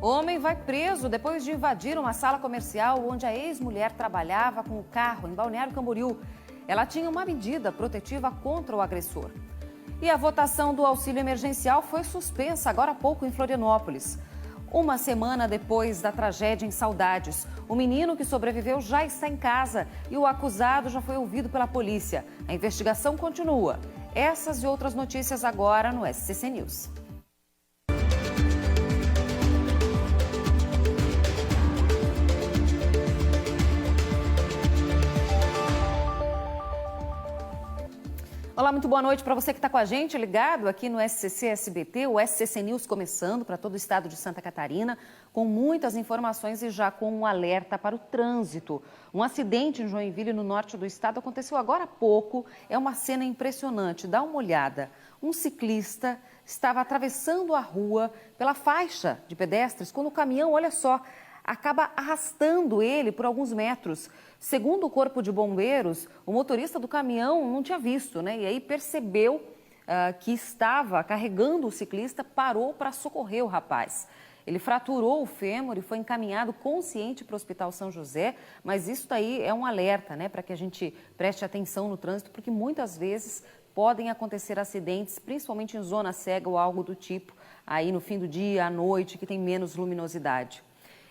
O homem vai preso depois de invadir uma sala comercial onde a ex-mulher trabalhava com o carro em Balneário Camboriú. Ela tinha uma medida protetiva contra o agressor. E a votação do auxílio emergencial foi suspensa agora há pouco em Florianópolis. Uma semana depois da tragédia em Saudades, o menino que sobreviveu já está em casa e o acusado já foi ouvido pela polícia. A investigação continua. Essas e outras notícias agora no SCC News. Olá, muito boa noite para você que está com a gente, ligado aqui no SCC SBT, o SCC News começando para todo o estado de Santa Catarina, com muitas informações e já com um alerta para o trânsito. Um acidente em Joinville, no norte do estado, aconteceu agora há pouco. É uma cena impressionante, dá uma olhada. Um ciclista estava atravessando a rua pela faixa de pedestres quando o caminhão, olha só, acaba arrastando ele por alguns metros. Segundo o Corpo de Bombeiros, o motorista do caminhão não tinha visto, né? E aí percebeu que estava carregando o ciclista, parou para socorrer o rapaz. Ele fraturou o fêmur e foi encaminhado consciente para o Hospital São José, mas isso daí é um alerta, né? Para que a gente preste atenção no trânsito, porque muitas vezes podem acontecer acidentes, principalmente em zona cega ou algo do tipo, aí no fim do dia, à noite, que tem menos luminosidade.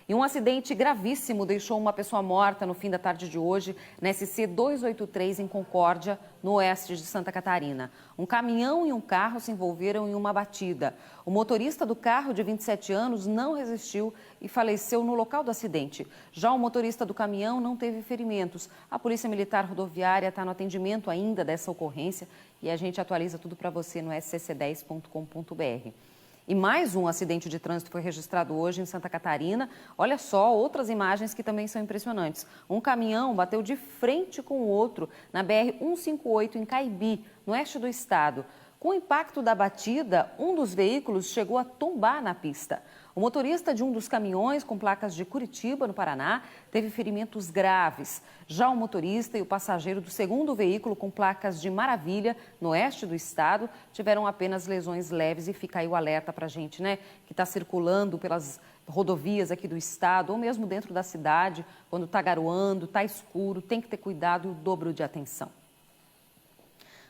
E um acidente gravíssimo deixou uma pessoa morta no fim da tarde de hoje, na SC 283, em Concórdia, no oeste de Santa Catarina. Um caminhão e um carro se envolveram em uma batida. O motorista do carro, de 27 anos, não resistiu e faleceu no local do acidente. Já o motorista do caminhão não teve ferimentos. A Polícia Militar Rodoviária está no atendimento ainda dessa ocorrência e a gente atualiza tudo para você no scc10.com.br. E mais um acidente de trânsito foi registrado hoje em Santa Catarina. Olha só, outras imagens que também são impressionantes. Um caminhão bateu de frente com o outro na BR-158 em Caibi, no oeste do estado. Com o impacto da batida, um dos veículos chegou a tombar na pista. O motorista de um dos caminhões, com placas de Curitiba, no Paraná, teve ferimentos graves. Já o motorista e o passageiro do segundo veículo, com placas de Maravilha, no oeste do estado, tiveram apenas lesões leves. E fica aí o alerta para a gente, né, que está circulando pelas rodovias aqui do estado, ou mesmo dentro da cidade, quando está garoando, está escuro, tem que ter cuidado e o dobro de atenção.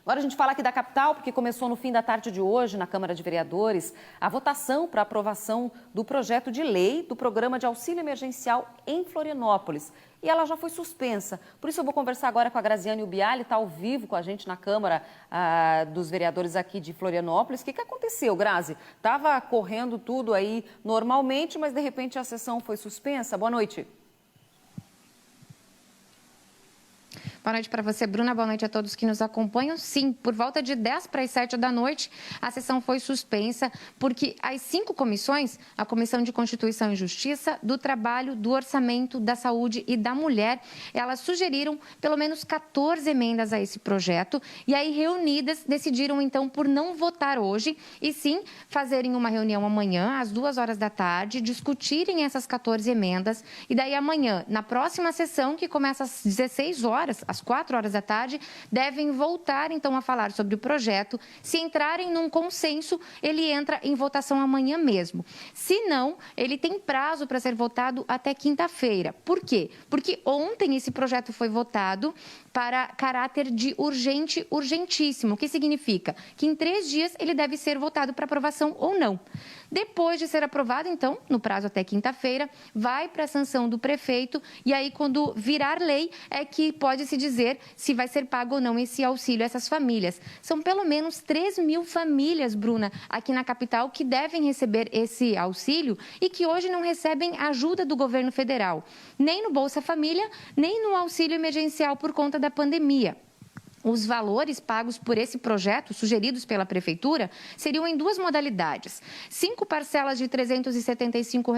Agora a gente fala aqui da capital, porque começou no fim da tarde de hoje, na Câmara de Vereadores, a votação para aprovação do projeto de lei do Programa de Auxílio Emergencial em Florianópolis. E ela já foi suspensa. Por isso eu vou conversar agora com a Graziane Ubiali, está ao vivo com a gente na Câmara dos Vereadores aqui de Florianópolis. O que aconteceu, Grazi? Estava correndo tudo aí normalmente, mas de repente a sessão foi suspensa. Boa noite. Boa noite para você, Bruna. Boa noite a todos que nos acompanham. Sim, por volta de 10 para as 7 da noite, a sessão foi suspensa porque as 5 comissões, a Comissão de Constituição e Justiça, do Trabalho, do Orçamento, da Saúde e da Mulher, elas sugeriram pelo menos 14 emendas a esse projeto e aí reunidas decidiram então por não votar hoje e sim fazerem uma reunião amanhã às 2 horas da tarde, discutirem essas 14 emendas e daí amanhã, na próxima sessão, que começa às 16 horas, às 4 horas da tarde, devem voltar, então, a falar sobre o projeto. Se entrarem num consenso, ele entra em votação amanhã mesmo. Se não, ele tem prazo para ser votado até quinta-feira. Por quê? Porque ontem esse projeto foi votado para caráter de urgente, urgentíssimo, o que significa que em 3 dias ele deve ser votado para aprovação ou não. Depois de ser aprovado, então, no prazo até quinta-feira, vai para a sanção do prefeito e aí, quando virar lei, é que pode-se dizer se vai ser pago ou não esse auxílio a essas famílias. São pelo menos 3 mil famílias, Bruna, aqui na capital, que devem receber esse auxílio e que hoje não recebem ajuda do governo federal, nem no Bolsa Família, nem no auxílio emergencial por conta da pandemia. Os valores pagos por esse projeto, sugeridos pela Prefeitura, seriam em 2 modalidades. 5 parcelas de R$ 375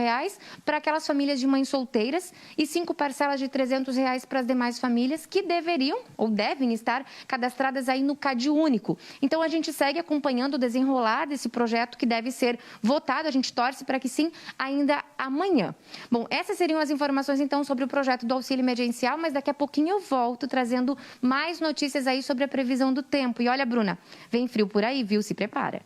para aquelas famílias de mães solteiras e 5 parcelas de R$ 300 para as demais famílias que deveriam ou devem estar cadastradas aí no CadÚnico. Então, a gente segue acompanhando o desenrolar desse projeto que deve ser votado. A gente torce para que sim, ainda amanhã. Bom, essas seriam as informações, então, sobre o projeto do auxílio emergencial, mas daqui a pouquinho eu volto trazendo mais notícias aí sobre a previsão do tempo. E olha, Bruna, vem frio por aí, viu? Se prepara.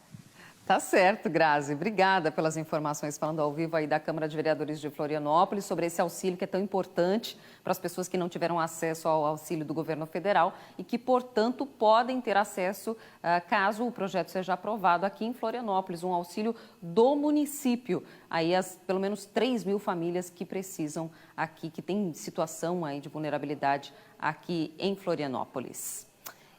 Tá certo, Grazi. Obrigada pelas informações, falando ao vivo aí da Câmara de Vereadores de Florianópolis sobre esse auxílio que é tão importante para as pessoas que não tiveram acesso ao auxílio do governo federal e que, portanto, podem ter acesso caso o projeto seja aprovado aqui em Florianópolis, um auxílio do município. Aí pelo menos 3.000 famílias que precisam aqui, que têm situação aí de vulnerabilidade aqui em Florianópolis.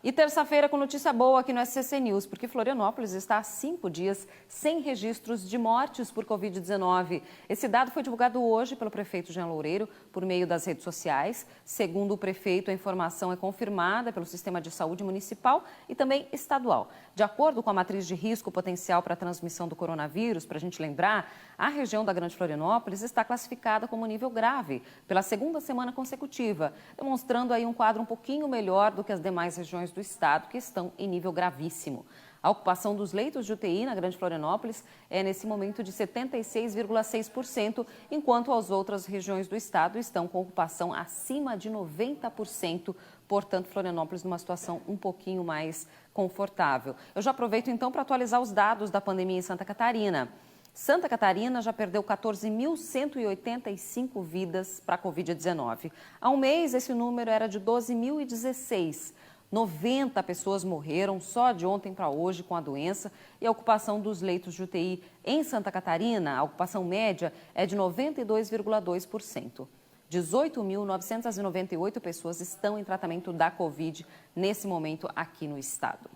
E terça-feira com notícia boa aqui no SCC News, porque Florianópolis está há 5 dias sem registros de mortes por Covid-19. Esse dado foi divulgado hoje pelo prefeito Jean Loureiro por meio das redes sociais. Segundo o prefeito, a informação é confirmada pelo Sistema de Saúde Municipal e também estadual. De acordo com a matriz de risco potencial para a transmissão do coronavírus, para a gente lembrar, a região da Grande Florianópolis está classificada como nível grave pela segunda semana consecutiva, demonstrando aí um quadro um pouquinho melhor do que as demais regiões do estado, que estão em nível gravíssimo. A ocupação dos leitos de UTI na Grande Florianópolis é, nesse momento, de 76,6%, enquanto as outras regiões do estado estão com ocupação acima de 90%. Portanto, Florianópolis numa situação um pouquinho mais confortável. Eu já aproveito, então, para atualizar os dados da pandemia em Santa Catarina. Santa Catarina já perdeu 14.185 vidas para a Covid-19. Há um mês, esse número era de 12.016. 90 pessoas morreram só de ontem para hoje com a doença e a ocupação dos leitos de UTI em Santa Catarina, a ocupação média é de 92,2%. 18.998 pessoas estão em tratamento da Covid nesse momento aqui no estado.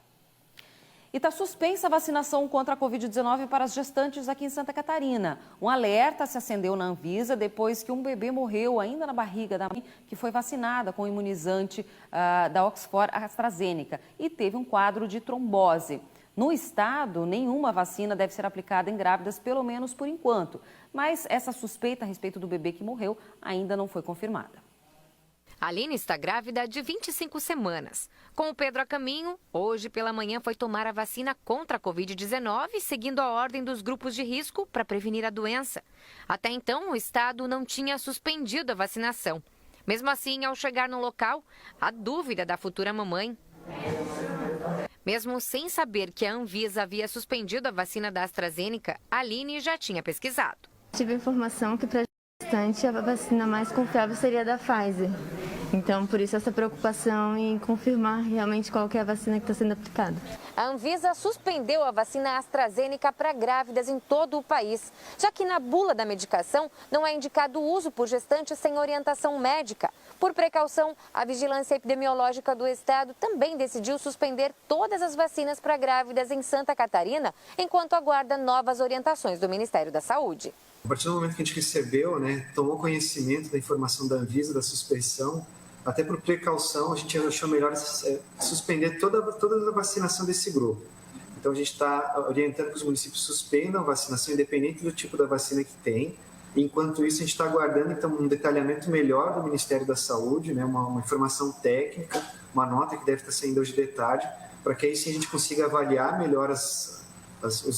E está suspensa a vacinação contra a Covid-19 para as gestantes aqui em Santa Catarina. Um alerta se acendeu na Anvisa depois que um bebê morreu ainda na barriga da mãe que foi vacinada com o imunizante da Oxford AstraZeneca e teve um quadro de trombose. No estado, nenhuma vacina deve ser aplicada em grávidas, pelo menos por enquanto. Mas essa suspeita a respeito do bebê que morreu ainda não foi confirmada. A Aline está grávida de 25 semanas. Com o Pedro a caminho, hoje pela manhã foi tomar a vacina contra a Covid-19, seguindo a ordem dos grupos de risco para prevenir a doença. Até então, o estado não tinha suspendido a vacinação. Mesmo assim, ao chegar no local, a dúvida da futura mamãe. Mesmo sem saber que a Anvisa havia suspendido a vacina da AstraZeneca, a Aline já tinha pesquisado. Tive a informação que para gestante a vacina mais confiável seria a da Pfizer. Então, por isso essa preocupação em confirmar realmente qual que é a vacina que está sendo aplicada. A Anvisa suspendeu a vacina AstraZeneca para grávidas em todo o país, já que na bula da medicação não é indicado o uso por gestantes sem orientação médica. Por precaução, a Vigilância Epidemiológica do Estado também decidiu suspender todas as vacinas para grávidas em Santa Catarina, enquanto aguarda novas orientações do Ministério da Saúde. A partir do momento que a gente recebeu, tomou conhecimento da informação da Anvisa, da suspensão, até por precaução, a gente achou melhor suspender toda a vacinação desse grupo. Então, a gente está orientando que os municípios suspendam a vacinação, independente do tipo da vacina que tem. Enquanto isso, a gente está aguardando então, um detalhamento melhor do Ministério da Saúde, uma informação técnica, uma nota que deve estar saindo hoje de tarde, para que aí sim a gente consiga avaliar melhor as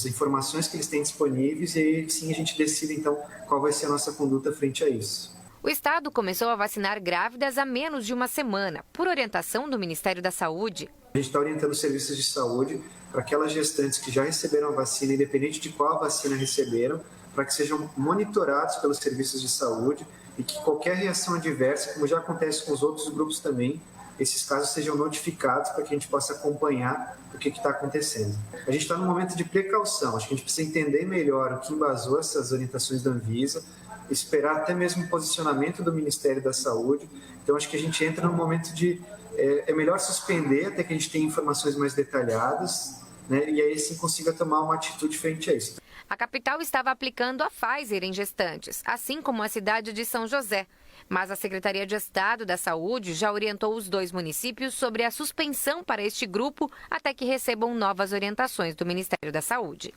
informações que eles têm disponíveis e aí sim a gente decida então qual vai ser a nossa conduta frente a isso. O estado começou a vacinar grávidas há menos de uma semana, por orientação do Ministério da Saúde. A gente está orientando os serviços de saúde para aquelas gestantes que já receberam a vacina, independente de qual vacina receberam, para que sejam monitorados pelos serviços de saúde e que qualquer reação adversa, como já acontece com os outros grupos também, esses casos sejam notificados para que a gente possa acompanhar o que está acontecendo. A gente está num momento de precaução, acho que a gente precisa entender melhor o que embasou essas orientações da Anvisa, esperar até mesmo o posicionamento do Ministério da Saúde. Então, acho que a gente entra num momento de... É melhor suspender até que a gente tenha informações mais detalhadas, e aí sim consiga tomar uma atitude frente a isso. A capital estava aplicando a Pfizer em gestantes, assim como a cidade de São José. Mas a Secretaria de Estado da Saúde já orientou os 2 municípios sobre a suspensão para este grupo até que recebam novas orientações do Ministério da Saúde.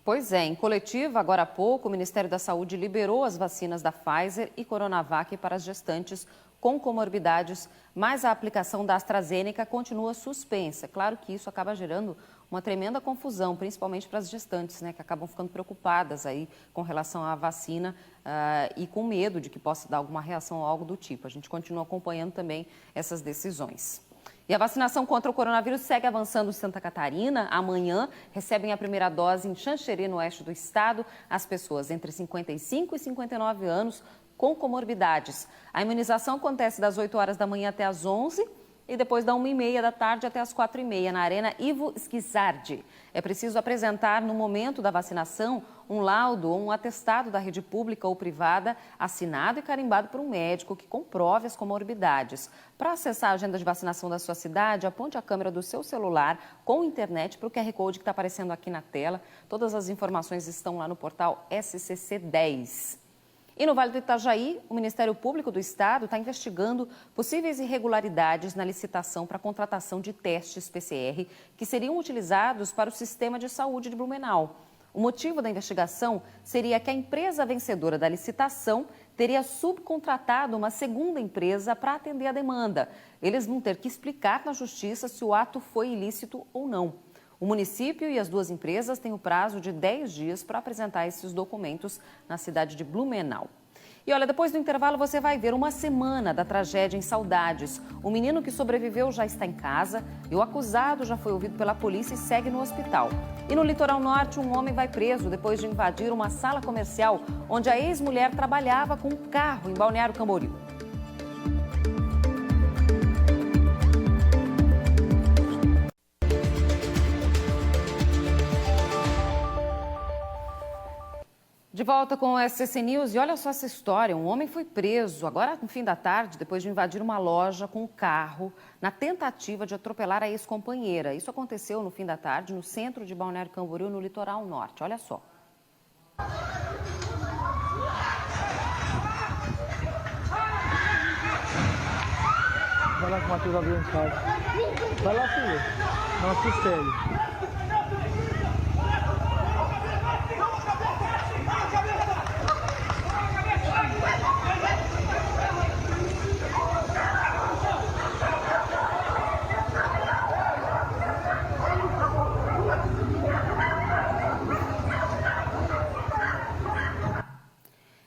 Pois é, em coletiva, agora há pouco, o Ministério da Saúde liberou as vacinas da Pfizer e Coronavac para as gestantes com comorbidades, mas a aplicação da AstraZeneca continua suspensa. Claro que isso acaba gerando uma tremenda confusão, principalmente para as gestantes, que acabam ficando preocupadas aí com relação à vacina e com medo de que possa dar alguma reação ou algo do tipo. A gente continua acompanhando também essas decisões. E a vacinação contra o coronavírus segue avançando em Santa Catarina. Amanhã recebem a primeira dose em Xanxerê, no oeste do estado, as pessoas entre 55 e 59 anos com comorbidades. A imunização acontece das 8 horas da manhã até as 11 e depois da 1h30 da tarde até as 4h30, na Arena Ivo Schizardi. É preciso apresentar, no momento da vacinação, um laudo ou um atestado da rede pública ou privada, assinado e carimbado por um médico que comprove as comorbidades. Para acessar a agenda de vacinação da sua cidade, aponte a câmera do seu celular com internet para o QR Code que está aparecendo aqui na tela. Todas as informações estão lá no portal SCC 10. E no Vale do Itajaí, o Ministério Público do Estado está investigando possíveis irregularidades na licitação para a contratação de testes PCR que seriam utilizados para o sistema de saúde de Blumenau. O motivo da investigação seria que a empresa vencedora da licitação teria subcontratado uma segunda empresa para atender a demanda. Eles vão ter que explicar na Justiça se o ato foi ilícito ou não. O município e as duas empresas têm o prazo de 10 dias para apresentar esses documentos na cidade de Blumenau. E olha, depois do intervalo você vai ver uma semana da tragédia em Saudades. O menino que sobreviveu já está em casa e o acusado já foi ouvido pela polícia e segue no hospital. E no litoral norte, um homem vai preso depois de invadir uma sala comercial onde a ex-mulher trabalhava com um carro em Balneário Camboriú. De volta com o SCC News e olha só essa história, um homem foi preso agora no fim da tarde depois de invadir uma loja com um carro na tentativa de atropelar a ex-companheira. Isso aconteceu no fim da tarde no centro de Balneário Camboriú, no litoral norte. Olha só. Vai lá que o Matheus abriu em casa. Vai lá, filho. Não assuste ele.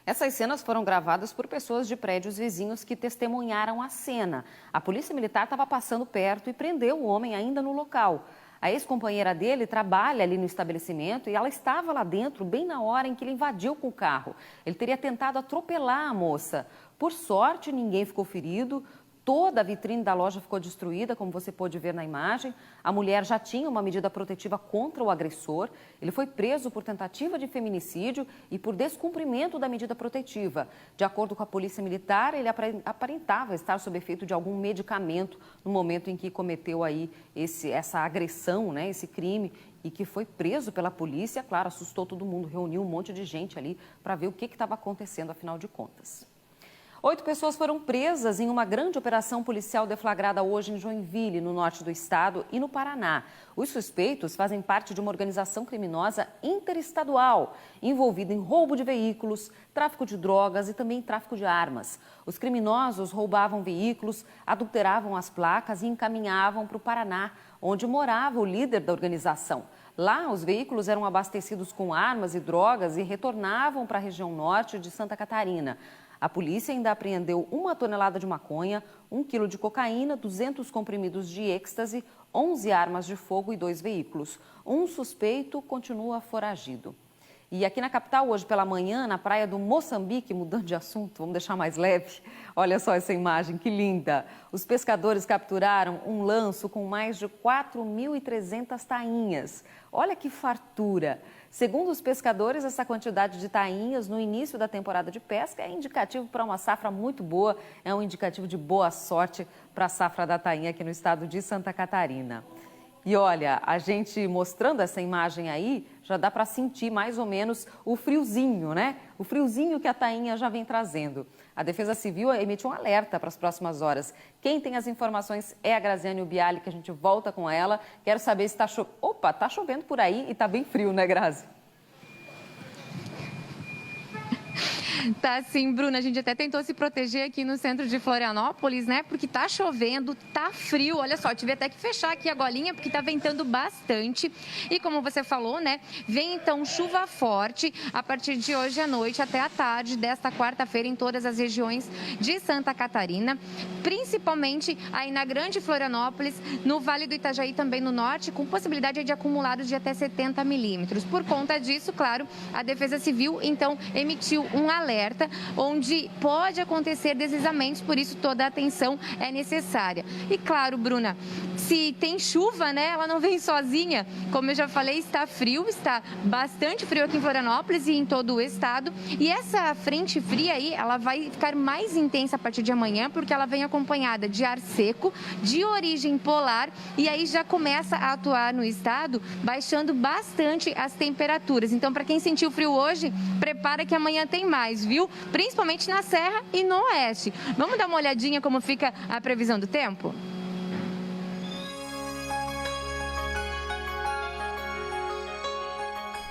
Essas cenas foram gravadas por pessoas de prédios vizinhos que testemunharam a cena. A polícia militar estava passando perto e prendeu o homem ainda no local. A ex-companheira dele trabalha ali no estabelecimento e ela estava lá dentro bem na hora em que ele invadiu com o carro. Ele teria tentado atropelar a moça. Por sorte, ninguém ficou ferido. Toda a vitrine da loja ficou destruída, como você pôde ver na imagem. A mulher já tinha uma medida protetiva contra o agressor. Ele foi preso por tentativa de feminicídio e por descumprimento da medida protetiva. De acordo com a polícia militar, ele aparentava estar sob efeito de algum medicamento no momento em que cometeu aí essa agressão, né, esse crime, e que foi preso pela polícia. Claro, assustou todo mundo, reuniu um monte de gente ali para ver o que estava acontecendo, afinal de contas. 8 pessoas foram presas em uma grande operação policial deflagrada hoje em Joinville, no norte do estado, e no Paraná. Os suspeitos fazem parte de uma organização criminosa interestadual, envolvida em roubo de veículos, tráfico de drogas e também tráfico de armas. Os criminosos roubavam veículos, adulteravam as placas e encaminhavam para o Paraná, onde morava o líder da organização. Lá, os veículos eram abastecidos com armas e drogas e retornavam para a região norte de Santa Catarina. A polícia ainda apreendeu 1 tonelada de maconha, 1 quilo de cocaína, 200 comprimidos de êxtase, 11 armas de fogo e 2 veículos. Um suspeito continua foragido. E aqui na capital, hoje pela manhã, na praia do Moçambique, mudando de assunto, vamos deixar mais leve. Olha só essa imagem, que linda. Os pescadores capturaram um lanço com mais de 4.300 tainhas. Olha que fartura. Segundo os pescadores, essa quantidade de tainhas no início da temporada de pesca é indicativo para uma safra muito boa, é um indicativo de boa sorte para a safra da tainha aqui no estado de Santa Catarina. E olha, a gente mostrando essa imagem aí, já dá para sentir mais ou menos o friozinho, né? O friozinho que a tainha já vem trazendo. A Defesa Civil emitiu um alerta para as próximas horas. Quem tem as informações é a Graziane Ubiali, que a gente volta com ela. Quero saber se está chovendo. Opa, está chovendo por aí e está bem frio, né, Grazi? Tá sim, Bruna. A gente até tentou se proteger aqui no centro de Florianópolis, né? Porque tá chovendo, tá frio. Olha só, tive até que fechar aqui a golinha porque tá ventando bastante. E como você falou, né? Vem então chuva forte a partir de hoje à noite até à tarde desta quarta-feira em todas as regiões de Santa Catarina, principalmente aí na Grande Florianópolis, no Vale do Itajaí também no norte, com possibilidade de acumulados de até 70 milímetros. Por conta disso, claro, a Defesa Civil então emitiu um alerta onde pode acontecer deslizamentos, por isso toda a atenção é necessária. E claro, Bruna, se tem chuva, né, ela não vem sozinha. Como eu já falei, está frio, está bastante frio aqui em Florianópolis e em todo o estado. E essa frente fria aí, ela vai ficar mais intensa a partir de amanhã, porque ela vem acompanhada de ar seco, de origem polar, e aí já começa a atuar no estado, baixando bastante as temperaturas. Então, para quem sentiu frio hoje, prepara que amanhã tem mais, viu? Principalmente na Serra e no Oeste. Vamos dar uma olhadinha como fica a previsão do tempo?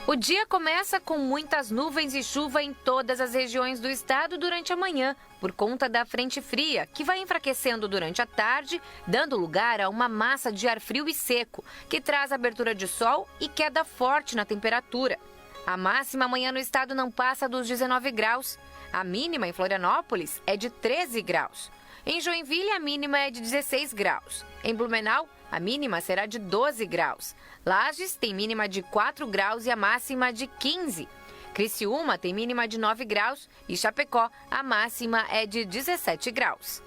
O dia começa com muitas nuvens e chuva em todas as regiões do estado durante a manhã, por conta da frente fria, que vai enfraquecendo durante a tarde, dando lugar a uma massa de ar frio e seco, que traz abertura de sol e queda forte na temperatura. A máxima amanhã no estado não passa dos 19 graus. A mínima em Florianópolis é de 13 graus. Em Joinville, a mínima é de 16 graus. Em Blumenau, a mínima será de 12 graus. Lages tem mínima de 4 graus e a máxima de 15. Criciúma tem mínima de 9 graus e Chapecó, a máxima é de 17 graus.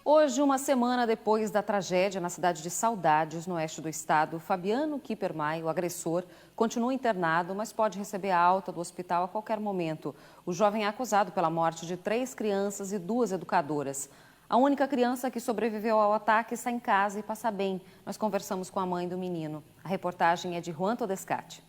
Hoje, uma semana depois da tragédia na cidade de Saudades, no oeste do estado, Fabiano Kippermay, o agressor, continua internado, mas pode receber a alta do hospital a qualquer momento. O jovem é acusado pela morte de 3 crianças e 2 educadoras. A única criança que sobreviveu ao ataque está em casa e passa bem. Nós conversamos com a mãe do menino. A reportagem é de Juan Todescati.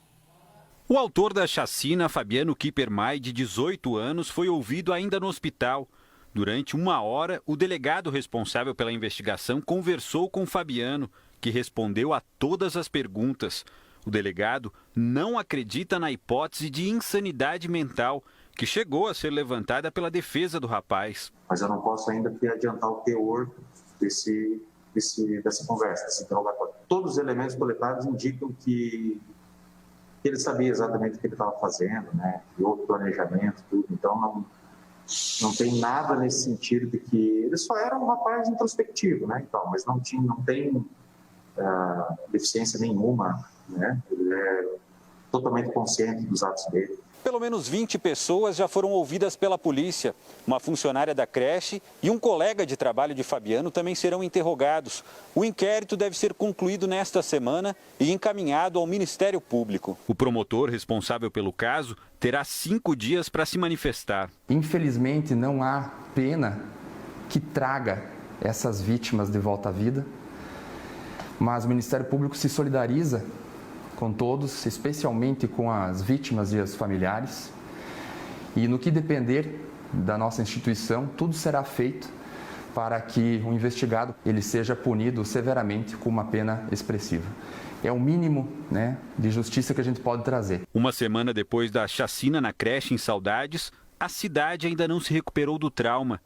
O autor da chacina, Fabiano Kippermay, de 18 anos, foi ouvido ainda no hospital. Durante 1 hora, o delegado responsável pela investigação conversou com Fabiano, que respondeu a todas as perguntas. O delegado não acredita na hipótese de insanidade mental, que chegou a ser levantada pela defesa do rapaz. Mas eu não posso ainda adiantar o teor dessa conversa, desse interrogatório. Todos os elementos coletados indicam que ele sabia exatamente o que ele estava fazendo, né? E outro planejamento, tudo. Então, não tem nada nesse sentido de que ele só era um rapaz introspectivo, né? Então, mas não tem deficiência nenhuma, né? Ele é totalmente consciente dos atos dele. Pelo menos 20 pessoas já foram ouvidas pela polícia. Uma funcionária da creche e um colega de trabalho de Fabiano também serão interrogados. O inquérito deve ser concluído nesta semana e encaminhado ao Ministério Público. O promotor responsável pelo caso terá 5 dias para se manifestar. Infelizmente, não há pena que traga essas vítimas de volta à vida, mas o Ministério Público se solidariza com todos, especialmente com as vítimas e os familiares. E no que depender da nossa instituição, tudo será feito para que o investigado ele seja punido severamente com uma pena expressiva. É o mínimo, né, de justiça que a gente pode trazer. Uma semana depois da chacina na creche em Saudades, a cidade ainda não se recuperou do trauma.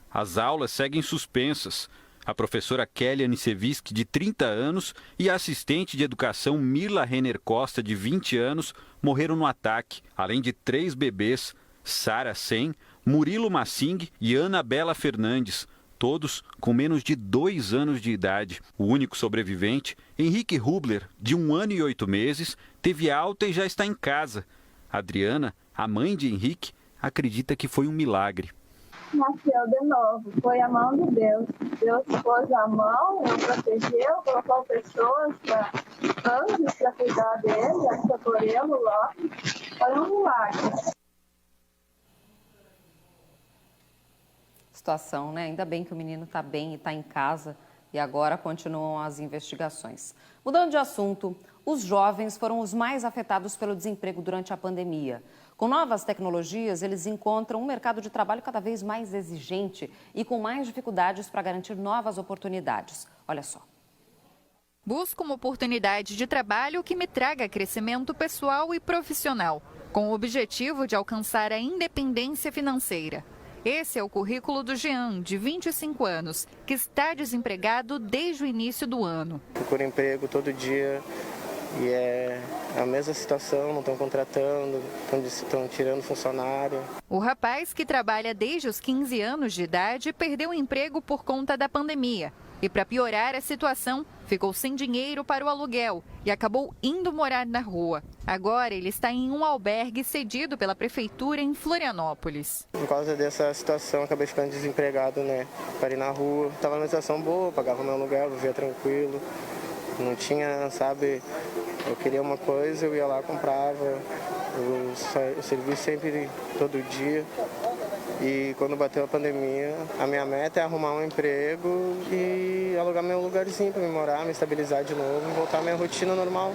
As aulas seguem suspensas. A professora Kelly Anicevic, de 30 anos, e a assistente de educação Mirla Renner Costa, de 20 anos, morreram no ataque, além de 3 bebês, Sara Sen, Murilo Massing e Ana Bela Fernandes, todos com menos de 2 anos de idade. O único sobrevivente, Henrique Rubler, de 1 ano e 8 meses, teve alta e já está em casa. Adriana, a mãe de Henrique, acredita que foi um milagre. Nasceu de novo, foi a mão de Deus. Deus pôs a mão, eu protegeu, colocou pessoas, anjos para cuidar dele, socorrê-lo logo. Foi um milagre. Situação, né? Ainda bem que o menino está bem e está em casa e agora continuam as investigações. Mudando de assunto, os jovens foram os mais afetados pelo desemprego durante a pandemia. Com novas tecnologias, eles encontram um mercado de trabalho cada vez mais exigente e com mais dificuldades para garantir novas oportunidades. Olha só. Busco uma oportunidade de trabalho que me traga crescimento pessoal e profissional. com o objetivo de alcançar a independência financeira. Esse é o currículo do Jean, de 25 anos, que está desempregado desde o início do ano. Procuro emprego todo dia e é a mesma situação, não estão contratando, estão tirando funcionário. O rapaz, que trabalha desde os 15 anos de idade, perdeu o emprego por conta da pandemia. E para piorar a situação, ficou sem dinheiro para o aluguel e acabou indo morar na rua. Agora ele está em um albergue cedido pela prefeitura em Florianópolis. Por causa dessa situação, acabei ficando desempregado, né? Parei na rua, estava numa situação boa, pagava meu aluguel, vivia tranquilo. Não tinha, sabe, eu queria uma coisa, eu ia lá, comprava. Eu servi sempre, todo dia. E quando bateu a pandemia, a minha meta é arrumar um emprego e alugar meu lugarzinho para me morar, me estabilizar de novo e voltar à minha rotina normal.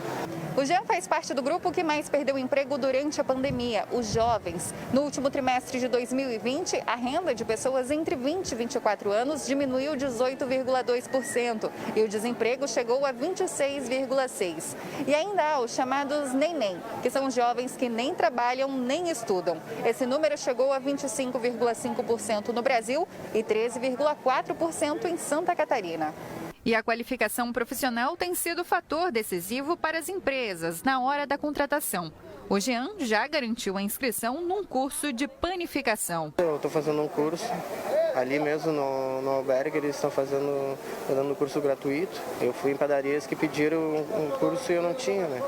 O Jean faz parte do grupo que mais perdeu emprego durante a pandemia, os jovens. No último trimestre de 2020, a renda de pessoas entre 20 e 24 anos diminuiu 18,2% e o desemprego chegou a 26,6%. E ainda há os chamados neném, que são jovens que nem trabalham nem estudam. Esse número chegou a 25,5% no Brasil e 13,4% em Santa Catarina. E a qualificação profissional tem sido fator decisivo para as empresas na hora da contratação. O Jean já garantiu a inscrição num curso de panificação. Eu estou fazendo um curso, ali mesmo no albergue, eles estão dando um curso gratuito. Eu fui em padarias que pediram um curso e eu não tinha, né?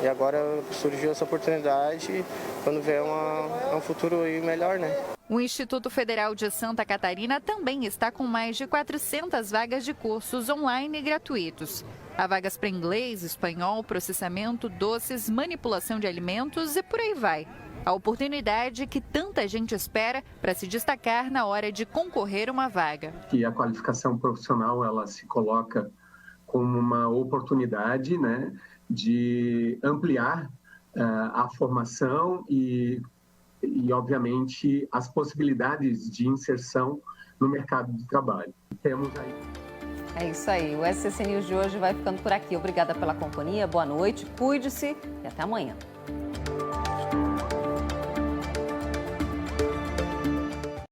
E agora surgiu essa oportunidade, quando vier um futuro aí melhor, né? O Instituto Federal de Santa Catarina também está com mais de 400 vagas de cursos online gratuitos. Há vagas para inglês, espanhol, processamento, doces, manipulação de alimentos e por aí vai. A oportunidade que tanta gente espera para se destacar na hora de concorrer a uma vaga. E a qualificação profissional, ela se coloca como uma oportunidade, né, de ampliar a formação e, obviamente, as possibilidades de inserção no mercado de trabalho. Temos aí... É isso aí, o SCC News de hoje vai ficando por aqui. Obrigada pela companhia, boa noite, cuide-se e até amanhã.